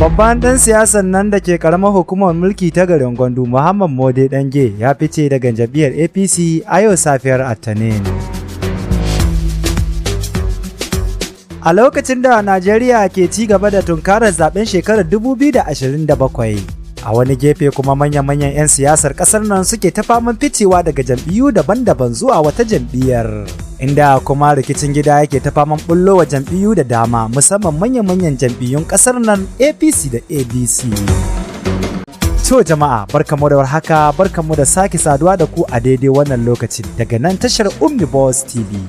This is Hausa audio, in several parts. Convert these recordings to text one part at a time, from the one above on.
Babban ɗan siyasan nan da ke ƙaramar hukumar mulki ta garin Gwandu, Muhammad Mode Dange ya fice daga jam'iyyar APC a yau safiyar Attanin. A lokacin da Najeriya ke ci gaba da tunkarar zaben shekarar 2027, a wani gefe kuma manyan 'yan siyasar ƙasar nan suke ta faman ficewa daga jam'iyyu daban-daban zuwa wata jam'iyyar. Inda kuma rikicin gida yake ta faman bullowa jam'iyyu da dama, musamman manyan jam'iyyun ƙasar nan APC da ADC. To jama'a, barkamu da warhaka, barkamu da sake saduwa da ku a daidai wannan lokacin daga nan tashar Ummi Boss TV.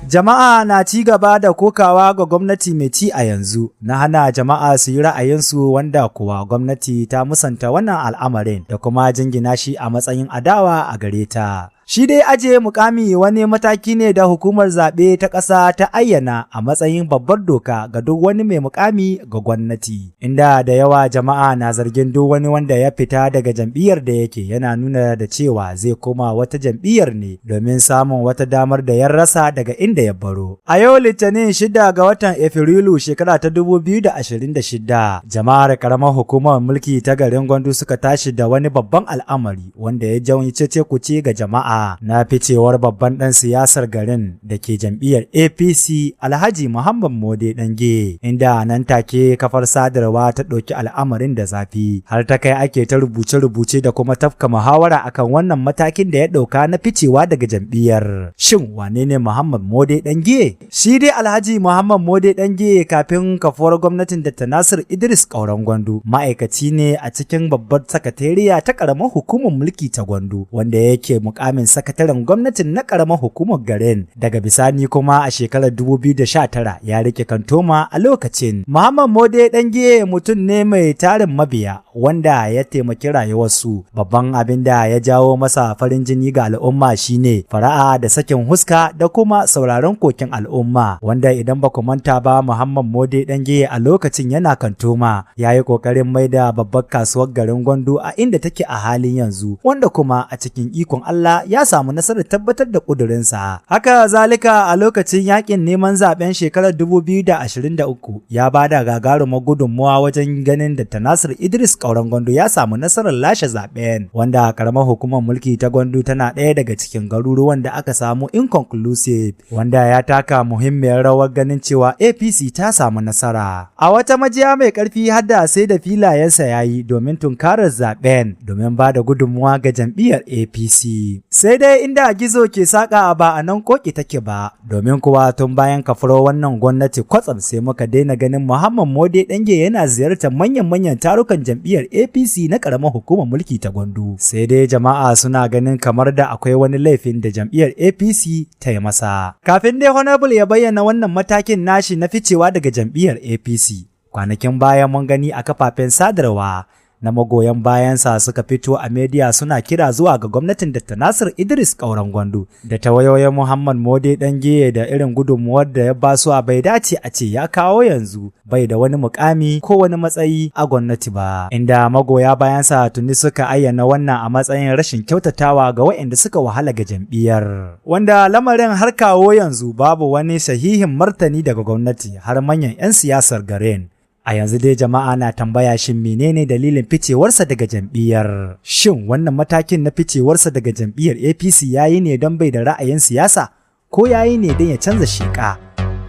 Jama'a na ci gaba da kokawa ga gwamnati mai ci a yanzu na hana jama'a su yi ra'ayinsu, wanda kuwa gwamnati ta musanta wannan al'amarin da kuma jingina shi a matsayin adawa a gare ta. Shi dai ajiye mukami wani mataki ne da hukumar zaɓe ta ƙasa ta ayyana a matsayin babbar doka ga duk wani mai mukami ga gwamnati, inda da yawa jama'a na zargin duk wani wanda ya fita daga jam'iyyar da yake yana nuna da cewa zai koma wata jam'iyyar ne domin samun wata damar da ya rasa daga inda ya baro. A yau Litinin 6 ga watan Afrilu shekara ta 2026, jama'ar ƙaramar hukumar mulki ta garin Gwandu suka tashi da wani babban al'amari wanda ya jawo cece-kuce ga jama'a na ficewar babban ɗan siyasar garin da ke jam'iyyar APC Alhaji Muhammad Mode Dange, inda nan take kafar sadarwa ta ɗauki al'amarin da zafi har ta kai ake ta rubuce-rubuce da kuma tafka muhawara akan wannan matakin da ya ɗauka na ficewa daga jam'iyyar. Shin wane ne Muhammad Mode Dange? Shi dai Alhaji Muhammad Mode Dange kafin kafuwar gwamnatin Dr. Nasir Idris Ƙauren Gwandu ma'aikaci ne a cikin babbar sakatariya ta ƙaramar hukumar mulki ta Gwandu, wanda yake mukamin sakataren gwamnatin na ƙaramar hukumar garin. Daga bisani kuma a shekarar 2019 ya rike kantoma a lokacin. Muhammad Mode Dange mutum ne mai tarin mabiya wanda ya taimaki rayuwarsu. Babban abin da ya jawo masa farin jini ga al'umma shine fara'a da sakin huska da kuma sauraron kokin al'umma, wanda idan ba ku manta ba Muhammad Mode Dange a lokacin yana kantoma ya yi ƙoƙarin maida babbar kasuwar garin Gwandu a inda take a halin yanzu, wanda kuma a cikin ikon Allah ya samu nasarar tabbatar da ƙudurinsa. Haka zalika a lokacin yakin neman zaben shekarar 2023 ya bada gagarumar gudunmuwa wajen ganin Dr. Nasir Idris Ƙauren Gwandu ya samu nasarar lashe zaben, wanda ƙaramar hukumar mulki ta Gwandu tana ɗaya daga cikin garuruwan da aka samu inconclusive, wanda ya taka muhimmiyar rawar ganin cewa APC ta samu nasara. A wata majiya mai ƙarfi har da sai da filayensa yayi domin tunkarar zaben domin bada gudunmuwa ga jam'iyyar APC. Sai dai inda gizo ke saka ba a nan koki take ba, domin kuwa tun bayan kafaro wannan gwamnati kwatsam sai muka daina ganin Muhammad Mode Dange yana ziyartar manyan tarukan jam'iyyar APC na ƙaramar hukumar mulki ta Gwandu. Sai dai jama'a suna ganin kamar da akwai wani laifin da jam'iyyar APC ta yi masa. Kafin dai Honorable ya bayyana wannan matakin nashi na ficewa daga jam'iyyar APC, kwanakin baya mun gani a kafafen sadarwa na magoyan bayansa suka fito a media suna kira zuwa ga gwamnatin Dr. Nasir Idris Ƙauren Gwandu da ta wayoyin Muhammad Mode Dange da irin gudunmuwar da ya basu a bai dace a ce ya kawo yanzu bai da wani mukami ko wani matsayi a gwamnati ba, inda magoya bayansa tuni suka ayyana wannan a matsayin rashin kyautatawa ga waɗanda suka wahala ga jam'iyyar, wanda lamarin har kawo yanzu babu wani sahihin martani daga gwamnati har manyan 'yan siyasar garin. A yanzu dai jama'a na tambaya shin menene dalilin ficewarsa daga jam'iyyar? Shin wannan matakin na ficewarsa daga jam'iyyar APC yayi ne don bai da ra'ayin siyasa ko yayi ne don ya canza sheƙa?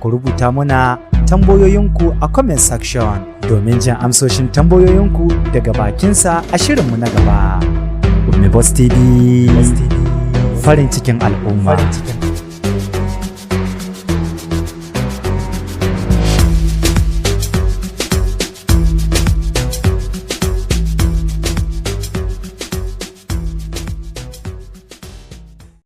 Ku rubuta muna tambayoyinku a comment section domin jin amsoshin tambayoyinku daga bakinsa a shirinmu na gaba. Ummi Boss TV, farin cikin al'umma.